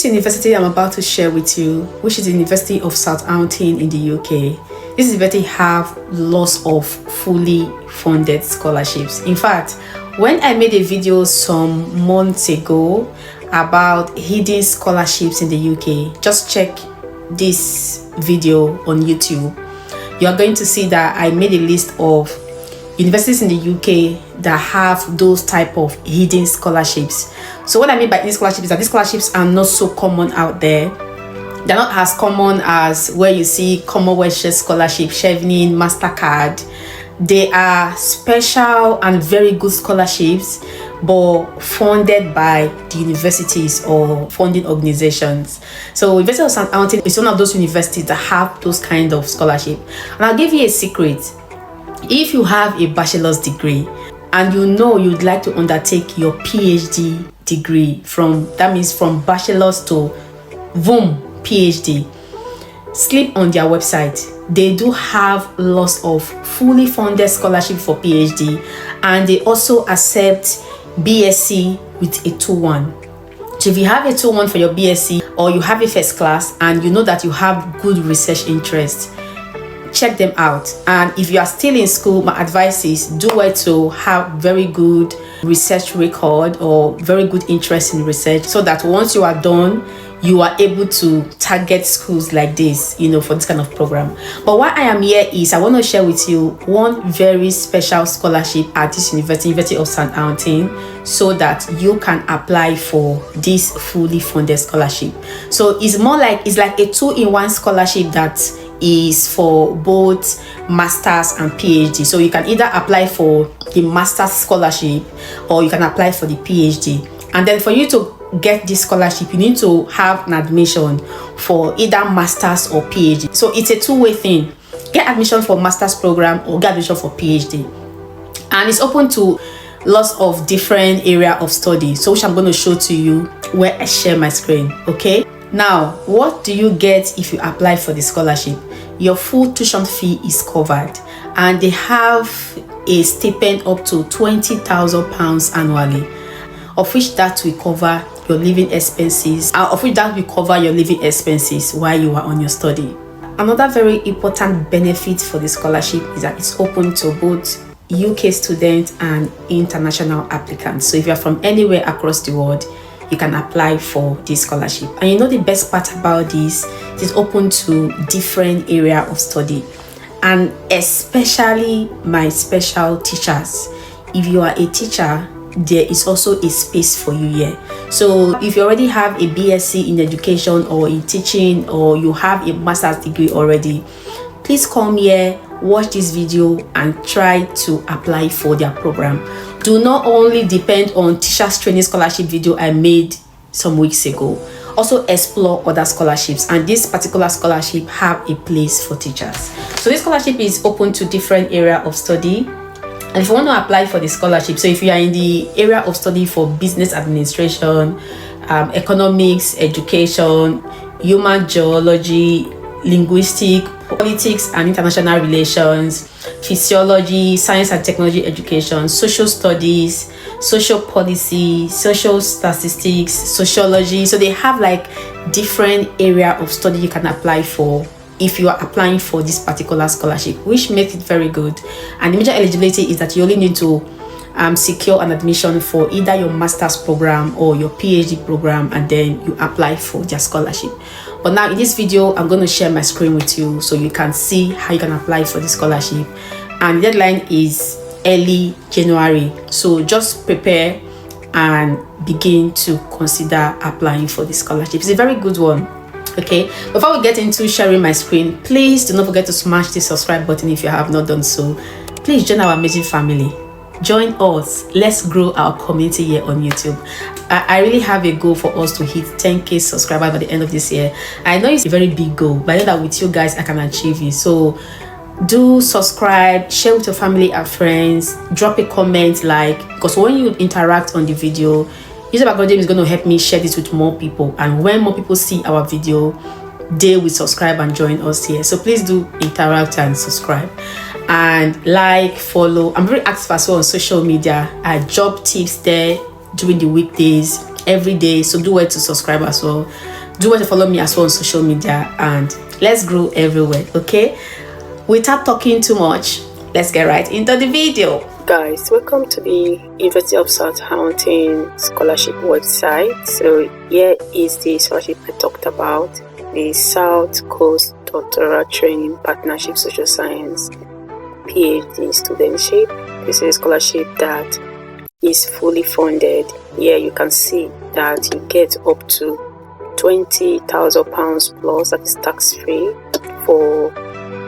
This university I'm about to share with you, which is the University of Southampton in the UK, this university have lots of fully funded scholarships. In fact, when I made a video some months ago about hidden scholarships in the UK, just check this video on YouTube. You are going to see that I made a list of universities in the UK that have those type of hidden scholarships. So what I mean by hidden scholarships is that these scholarships are not so common out there. They're not as common as where you see Commonwealth Scholarship, Chevening, MasterCard. They are special and very good scholarships, but funded by the universities or funding organizations. So University of Southampton is one of those universities that have those kind of scholarship. And I'll give you a secret. If you have a bachelor's degree and you know you'd like to undertake your PhD degree that means from bachelor's to boom, PhD, sleep on their website. They do have lots of fully funded scholarship for PhD, and they also accept BSc with a 2-1. So if you have a 2-1 for your BSc, or you have a first class and you know that you have good research interest, check them out. And if you are still in school, my advice is do well to have very good research record or very good interest in research, so that once you are done, you are able to target schools like this, for this kind of program. But why I am here is I want to share with you one very special scholarship at this University of Southampton, so that you can apply for this fully funded scholarship. So it's like a 2-in-1 scholarship that is for both masters and PhD. So you can either apply for the master's scholarship or you can apply for the PhD. And then for you to get this scholarship, you need to have an admission for either master's or PhD. So it's a two-way thing. Get admission for master's program or get admission for PhD. And it's open to lots of different area of study, so which I'm going to show to you where I share my screen. Okay, now what do you get if you apply for the scholarship? Your full tuition fee is covered, and they have a stipend up to £20,000 annually, of which that will cover your living expenses, while you are on your study. Another very important benefit for the scholarship is that it's open to both UK students and international applicants. So if you're from anywhere across the world, you can apply for this scholarship. And the best part about this, it is open to different area of study, and especially my special teachers. If you are a teacher, there is also a space for you here. So if you already have a BSc in education or in teaching, or you have a master's degree already, please come here, watch this video and try to apply for their program. Do not only depend on teachers training scholarship video I made some weeks ago. Also explore other scholarships, and this particular scholarship have a place for teachers. So this scholarship is open to different area of study. And if you want to apply for the scholarship, so if you are in the area of study for business administration, economics, education, human geology, linguistics, politics and international relations, physiology, science and technology education, social studies, social policy, social statistics, sociology. So they have like different area of study you can apply for if you are applying for this particular scholarship, which makes it very good. And the major eligibility is that you only need to secure an admission for either your master's program or your PhD program, and then you apply for their scholarship. But now in this video, I'm going to share my screen with you so you can see how you can apply for the scholarship. And the deadline is early January. So just prepare and begin to consider applying for the scholarship. It's a very good one. Okay, before we get into sharing my screen, please do not forget to smash the subscribe button if you have not done so. Please join our amazing family. Join us. Let's grow our community here on YouTube. I really have a goal for us to hit 10k subscribers by the end of this year. I know it's a very big goal, but I know that with you guys I can achieve it. So do subscribe, share with your family and friends, drop a comment, because when you interact on the video, YouTube algorithm is going to help me share this with more people, and when more people see our video, they will subscribe and join us here. So please do interact and subscribe and follow. I'm very active as well on social media. I drop tips there during the weekdays every day. So do well to subscribe as well. Do well to follow me as well on social media, and let's grow everywhere. Okay, without talking too much, let's get right into the video. Guys, welcome to the University of Southampton scholarship website. So here is the scholarship I talked about, the South Coast Doctoral Training Partnership Social Science PhD studentship. This is a scholarship that is fully funded. Here you can see that you get up to £20,000 plus, that is tax-free, for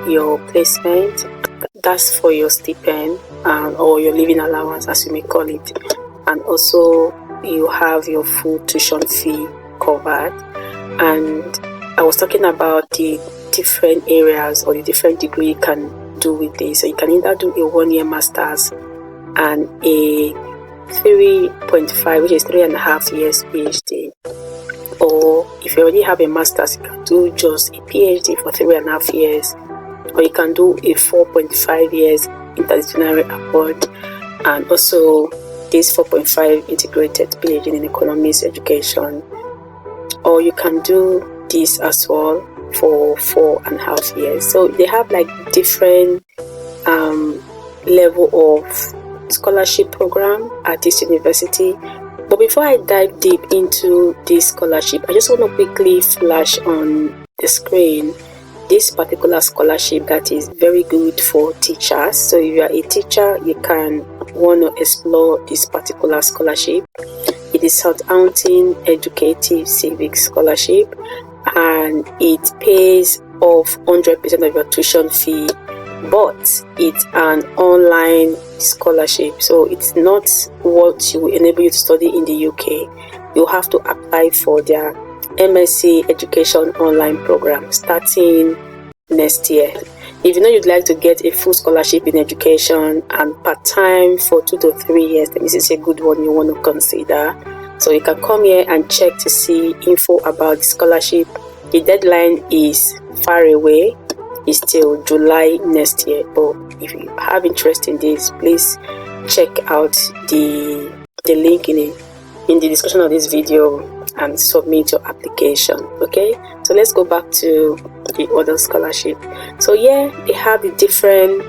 your placement. That's for your stipend or your living allowance, as you may call it, and also you have your full tuition fee covered. And I was talking about the different areas or the different degree you can do with this. So you can either do a 1-year master's and a 3.5, which is 3.5 years PhD, or if you already have a master's, you can do just a PhD for 3.5 years, or you can do a 4.5 years interdisciplinary abroad, and also this 4.5 integrated PhD in economics education, or you can do this as well for 4.5 years. So they have like different level of scholarship program at this university. But before I dive deep into this scholarship, I just want to quickly flash on the screen this particular scholarship that is very good for teachers. So if you are a teacher, you can want to explore this particular scholarship. It is Southampton Education Civic Scholarship, and it pays off 100% of your tuition fee, but it's an online scholarship, so it's not what will enable you to study in the UK. You have to apply for their MSc Education online program starting next year. If you know you'd like to get a full scholarship in education and part-time for 2 to 3 years, then this is a good one you want to consider. So you can come here and check to see info about the scholarship. The deadline is far away. It's till July next year, but if you have interest in this, please check out the link in the description of this video and submit your application. Okay, so let's go back to the other scholarship. So yeah, they have the different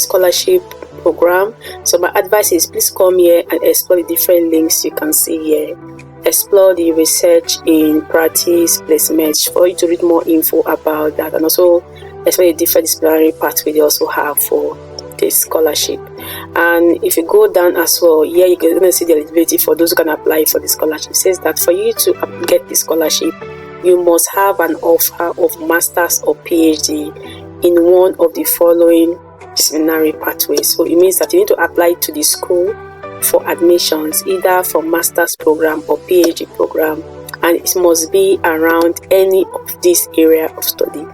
scholarship program. So my advice is please come here and explore the different links you can see here. Explore the research in practice placement for you to read more info about that, and also explore the different disciplinary pathway they also have for this scholarship. And if you go down as well, here you're going to see the eligibility for those who can apply for the scholarship. It says that for you to get the scholarship, you must have an offer of master's or PhD in one of the following disciplinary pathways. So it means that you need to apply to the school for admissions, either for master's program or PhD program, and it must be around any of this area of study.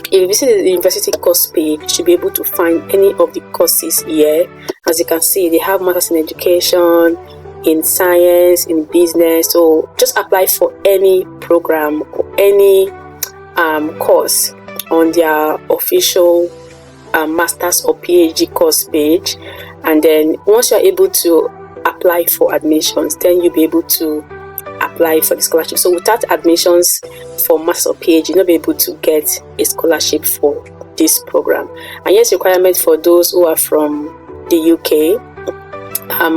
If you visit the university course page, you should be able to find any of the courses here. As you can see, they have masters in education, in science, in business. So just apply for any program or any course on their official master's or PhD course page, and then once you're able to apply for admissions, then you'll be able to apply for the scholarship. So without admissions for master's or PhD, you'll not be able to get a scholarship for this program. And yes, requirement for those who are from the UK,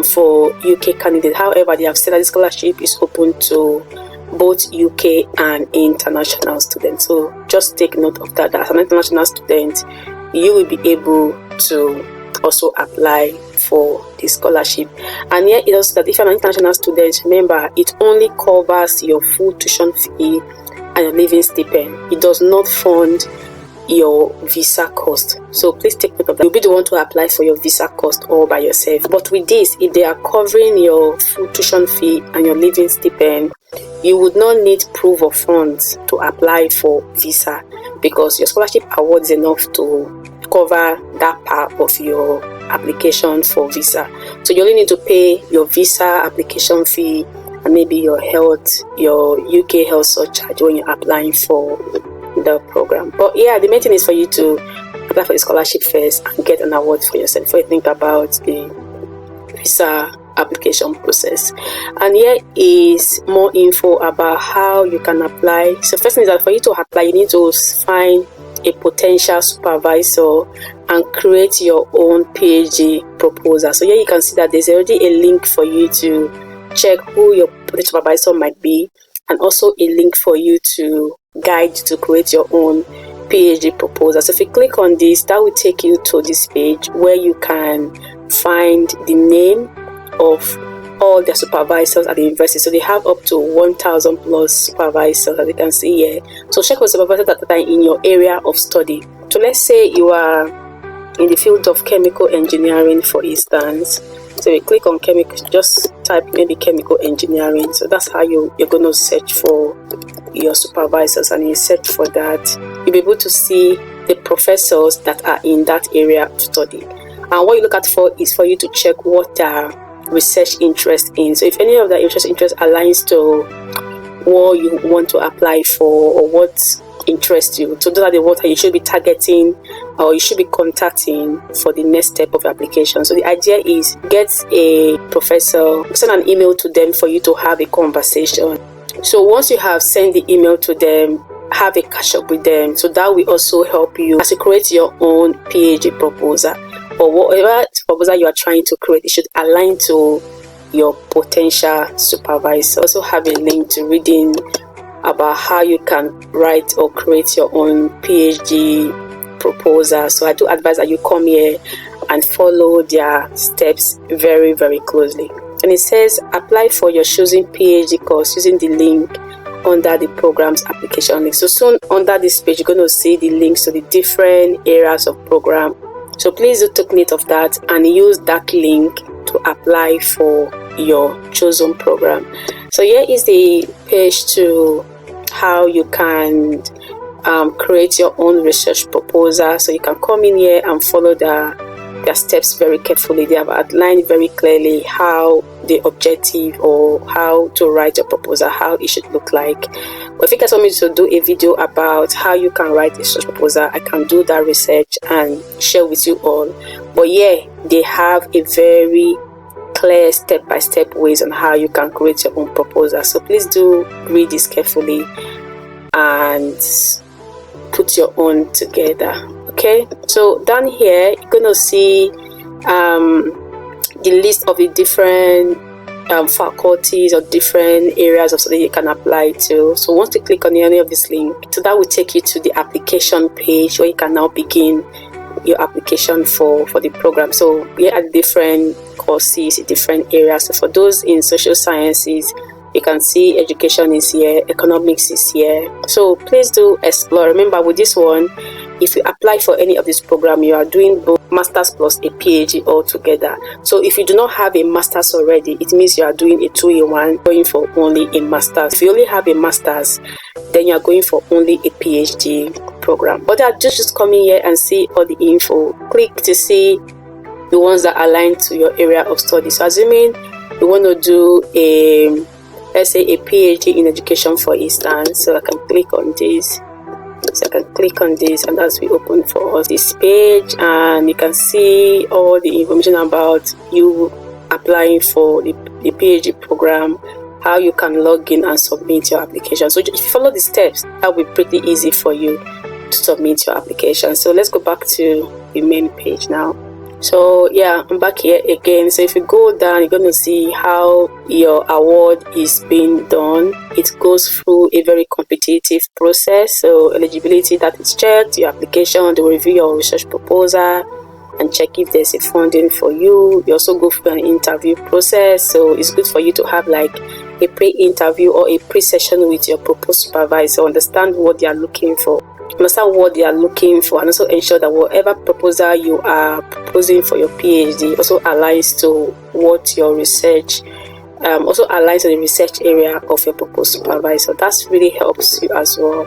for UK candidates. However, they have said that the scholarship is open to both UK and international students. So just take note of that. As an international student, you will be able to also apply for the scholarship. And here it also that if you're an international student, remember it only covers your full tuition fee and your living stipend. It does not fund your visa cost. So please take note of that. You'll be the one to apply for your visa cost all by yourself. But with this, if they are covering your full tuition fee and your living stipend, you would not need proof of funds to apply for visa, because your scholarship award is enough to cover that part of your application for visa. So you only need to pay your visa application fee and maybe your UK health surcharge when you're applying for the program. But yeah, the main thing is for you to apply for the scholarship first and get an award for yourself before you think about the visa application process. And here is more info about how you can apply. So first thing is that for you to apply, you need to find a potential supervisor and create your own PhD proposal. So here you can see that there's already a link for you to check who your potential supervisor might be, and also a link for you to guide to create your own PhD proposal. So if you click on this, that will take you to this page where you can find the name of all the supervisors at the university. So they have up to 1,000 plus supervisors, as you can see here. So check for supervisors that are in your area of study. So let's say you are in the field of chemical engineering, for instance. So you click on chemical, just type maybe chemical engineering. So that's how you're going to search for your supervisors, and you search for that, you'll be able to see the professors that are in that area of study. And what you look at for is for you to check what their research interest in. So if any of the interest aligns to what you want to apply for or what interests you, so those are the ones that you should be targeting or you should be contacting for the next step of your application. So the idea is get a professor, send an email to them for you to have a conversation. So once you have sent the email to them, have a catch up with them. So that will also help you as you create your own PhD proposal, or whatever proposal you are trying to create. It should align to your potential supervisor. Also have a link to reading about how you can write or create your own PhD proposal. So I do advise that you come here and follow their steps very, very closely. And it says apply for your chosen PhD course using the link under the program's application link. So soon under this page, you're going to see the links to the different areas of program. So please do take note of that and use that link to apply for your chosen program. So here is the page to how you can create your own research proposal. So you can come in here and follow their steps very carefully. They have outlined very clearly how the objective or how to write your proposal, how it should look like. But if you guys want me to do a video about how you can write a research proposal, I can do that research and share with you all. But yeah, they have a very clear step-by-step ways on how you can create your own proposal. So please do read this carefully and put your own together. Okay, so down here you're gonna see the list of the different faculties or different areas of study you can apply to. So once you click on any of this link, so that will take you to the application page where you can now begin your application for the program. So we are at different courses in different areas. So for those in social sciences, you can see education is here, economics is here. So please do explore. Remember, with this one, if you apply for any of this program, you are doing both masters plus a PhD all together. So if you do not have a master's already, it means you are doing a 2-in-1, going for only a master's. If you only have a master's, then you are going for only a PhD program. But I just come in here and see all the info. Click to see the ones that align to your area of study. So assuming you want to do let's say a PhD in education, for instance, so I can click on this. So I can click on this and that's will open for us this page, and you can see all the information about you applying for the PhD program, how you can log in and submit your application. So if you follow the steps, that will be pretty easy for you to submit your application. So let's go back to the main page now. So yeah, I'm back here again. So if you go down, you're going to see how your award is being done. It goes through a very competitive process. So eligibility, that is checked, your application, they will review your research proposal and check if there's a funding for you. You also go through an interview process. So it's good for you to have like a pre-interview or a pre-session with your proposed supervisor, understand what they are looking for. Understand what they are looking for, and also ensure that whatever proposal you are proposing for your PhD also aligns to what your research also aligns to the research area of your proposed supervisor. That really helps you as well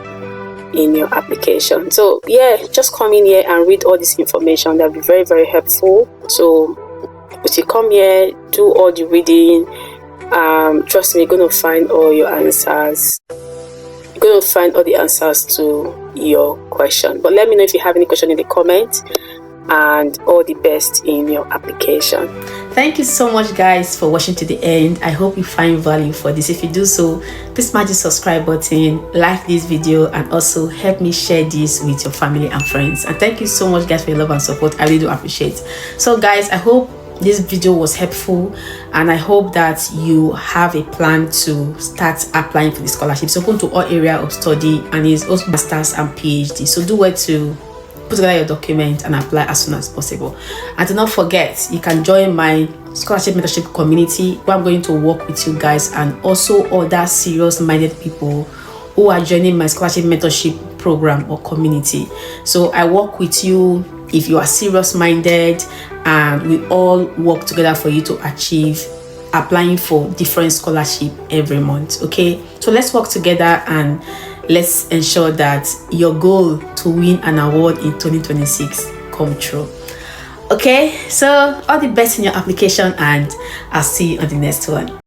in your application. So yeah, just come in here and read all this information. That'll be very, very helpful. So if you come here, do all the reading, trust me, you're going to find all your answers. You're going to find all the answers to your question. But let me know if you have any question in the comments, and all the best in your application. thank you so much guys for watching to the end. I hope you find value for this. If you do so, please smash the subscribe button, like this video, and also help me share this with your family and friends. And thank you so much guys for your love and support. I really do appreciate. So guys, I hope this video was helpful, and I hope that you have a plan to start applying for the scholarship. It's open to all area of study, and it's also masters and PhD. So do well to put together your document and apply as soon as possible. And do not forget, you can join my scholarship mentorship community, where I'm going to work with you guys and also other serious minded people who are joining my scholarship mentorship program or community. So I work with you if you are serious minded, and we all work together for you to achieve applying for different scholarship every month. Okay, so let's work together and let's ensure that your goal to win an award in 2026 come true. Okay, so all the best in your application, and I'll see you on the next one.